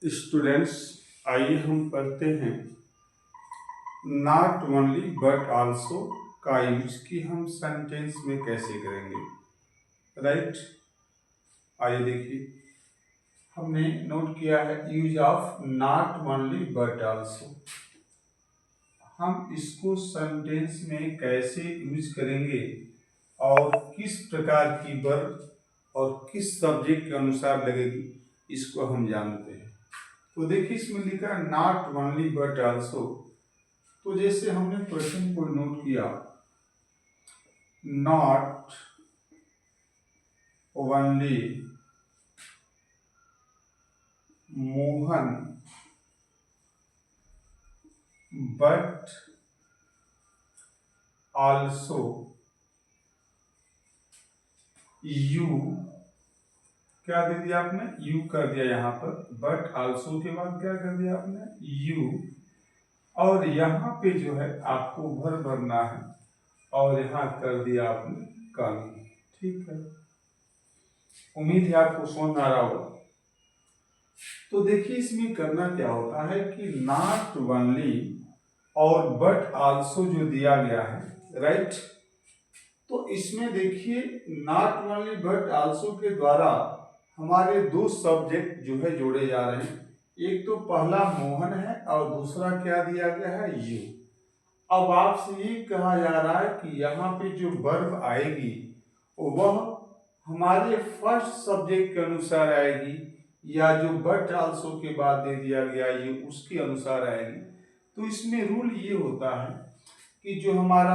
Students, आइए हम पढ़ते हैं नॉट ओनली बट आल्सो का यूज कि हम सेंटेंस में कैसे करेंगे। राइट, आइए देखिए, हमने नोट किया है use of not only but also. हम इसको सेंटेंस में कैसे यूज करेंगे और किस प्रकार की वर्ब और किस सब्जेक्ट के अनुसार लगेगी, इसको हम जानते हैं। तो देखिए, इसमें लिखा है नॉट ओनली बट आल्सो। तो जैसे हमने क्वेश्चन को नोट किया, not only Mohan but also you, क्या दे दिया आपने, यू कर दिया यहाँ पर, बट आल्सो के बाद क्या कर दिया आपने, यू, और यहाँ पे जो है आपको भर भरना है और यहाँ कर दिया आपने कमी। ठीक है, उम्मीद है आपको समझ आ रहा होगा। तो देखिए, इसमें करना क्या होता है कि नॉट ओनली और बट आल्सो जो दिया गया है, राइट, तो इसमें देखिए नॉट ओनली बट आल्सो के द्वारा हमारे दो सब्जेक्ट जो है जोड़े जा रहे हैं। एक तो पहला मोहन है और दूसरा क्या दिया गया है, यू। अब आपसे ये कहा जा रहा है कि यहाँ पे जो वर्ब आएगी वह हमारे फर्स्ट सब्जेक्ट के अनुसार आएगी या जो बट आल्सो के बाद दे दिया गया ये उसके अनुसार आएगी। तो इसमें रूल ये होता है कि जो हमारा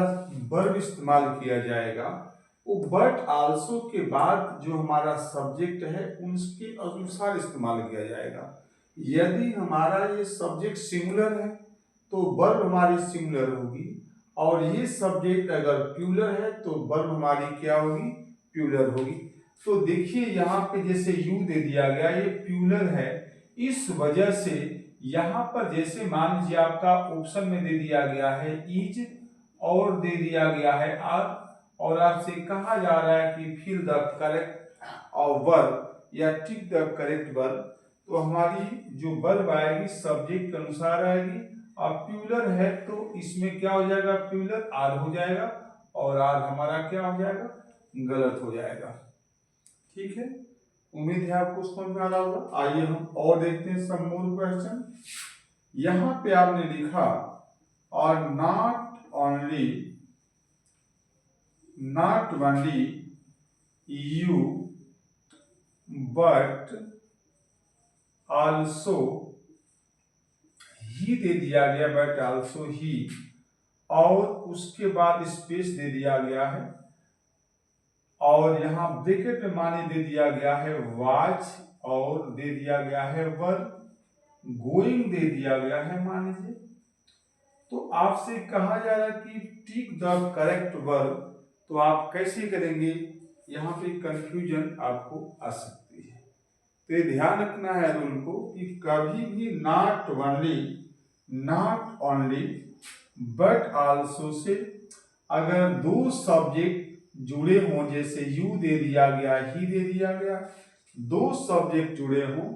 वर्ब इस्तेमाल किया जाएगा वो बट आल्सो के बाद जो हमारा सब्जेक्ट है उसके अनुसार इस्तेमाल किया जाएगा। यदि हमारा ये सब्जेक्ट सिंगुलर है तो वर्ब हमारी सिंगुलर होगी, और ये सब्जेक्ट अगर प्लूरल है तो वर्ब हमारी क्या होगी, प्लूरल होगी। तो देखिए यहाँ पे जैसे यू दे दिया गया, ये प्लूरल है, इस वजह से यहाँ पर जैसे मान लीजिए आपका ऑप्शन में दे दिया गया है इज और दे दिया गया है आर, और आपसे कहा जा रहा है कि फिल द करेक्ट वर्ब या टिक द करेक्ट वर्ब। तो हमारी जो वर्ब आएगी सब्जेक्ट के अनुसार आएगी, और प्लूरल है तो इसमें क्या हो जाएगा, प्लूरल आर हो जाएगा, और आर हमारा क्या हो जाएगा, गलत हो जाएगा। ठीक है, उम्मीद है आपको समझ में आ रहा होगा। आइए हम और देखते हैं सम मोर क्वेश्चन। यहाँ पे आपने लिखा और not only you but also he दे दिया गया, बट आल्सो ही, और उसके बाद स्पेस दे दिया गया है, और यहाँ ब्रैकेट में माने दे दिया गया है वाच, और दे दिया गया है वर्ब, गोइंग दे दिया गया है मान लीजिए। तो आपसे कहा जा रहा है कि टिक द करेक्ट वर्ब, तो आप कैसे करेंगे, यहाँ पे कंफ्यूजन आपको आ सकती है। तो ये ध्यान रखना है रूल को कि कभी भी not only but also say अगर दो सब्जेक्ट जुड़े हों, जैसे यू दे दिया गया, ही दे दिया गया, दो सब्जेक्ट जुड़े हों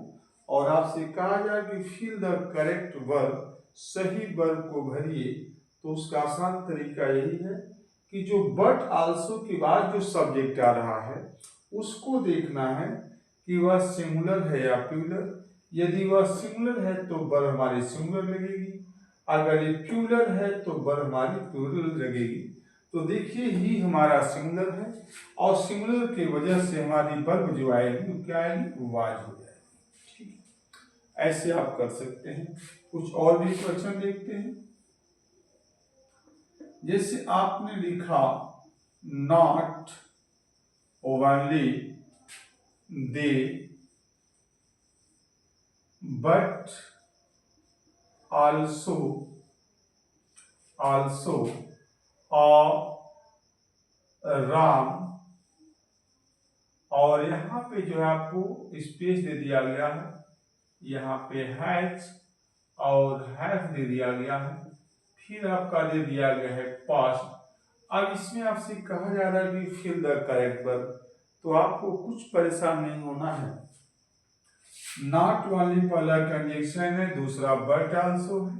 और आपसे कहा जाए कि फिल द करेक्ट वर्ब, सही वर्ब को भरिए, तो उसका आसान तरीका यही है कि जो बट आल्सो के बाद जो सब्जेक्ट आ रहा है उसको देखना है कि वह सिंगुलर है या प्लूरल। यदि वह सिंगुलर है तो वर्ब हमारी सिंगुलर लगेगी, अगर ये प्लूरल है तो वर्ब हमारी प्लूरल लगेगी। तो देखिए ही हमारा सिंगुलर है, और सिंगुलर की वजह से हमारी वर्ब जो आएगी वो क्या आएगी, वाज हो जाएगी। ठीक है, ऐसे आप कर सकते हैं। कुछ और भी क्वेश्चन देखते हैं। जैसे आपने लिखा not only they but also Ram, और यहाँ पे जो है आपको स्पेस दे दिया गया है, यहाँ पे हैज और हैव दे दिया गया है, फिर आपका दे दिया गया है पास्ट। अब इसमें आपसे कहा जा रहा है कि फिल द करेक्ट वर्ब, तो आपको कुछ परेशान नहीं होना है। नॉट ओनली पहला कंजक्शन है, दूसरा बट आल्सो है।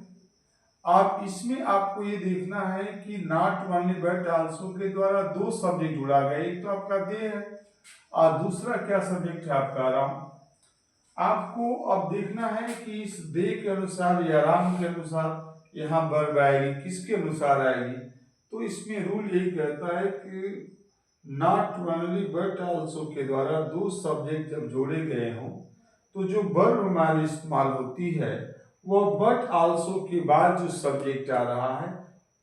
आप इसमें आपको ये देखना है कि नॉट ओनली बट आल्सो के द्वारा दो सब्जेक्ट जुड़ा गया, एक तो आपका दे है और दूसरा क्या सब्जेक्ट है आपका राम। आपको अब देखना है कि इस दे के अनुसार या राम के अनुसार यहाँ वर्ब आएगी, किसके अनुसार आएगी। तो इसमें रूल यही कहता है कि नॉट ओनली बट आल्सो के द्वारा दो सब्जेक्ट जब जोड़े गए हों तो जो वर्ब हमारी इस्तेमाल होती है वह बट आल्सो के बाद जो सब्जेक्ट आ रहा है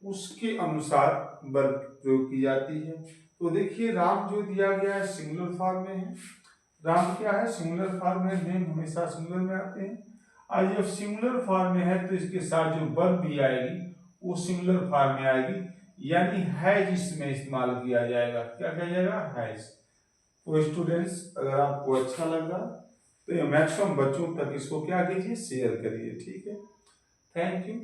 उसके अनुसार वर्ब प्रयोग की जाती है। तो देखिए राम जो दिया गया है सिंगुलर फॉर्म में है। राम क्या है, सिंगुलर फॉर्म में, नेम हमेशा सिंगुलर में आते हैं। और जब सिंगुलर फॉर्म में है तो इसके साथ जो वर्ब भी आएगी वो सिंगुलर फॉर्म में आएगी, यानी हैज इसमें इस्तेमाल किया जाएगा। क्या किया जाएगा, हैज। तो स्टूडेंट्स अगर आपको अच्छा लगा तो ये मैक्सिमम बच्चों तक इसको क्या कीजिए, शेयर करिए। ठीक है, थैंक यू।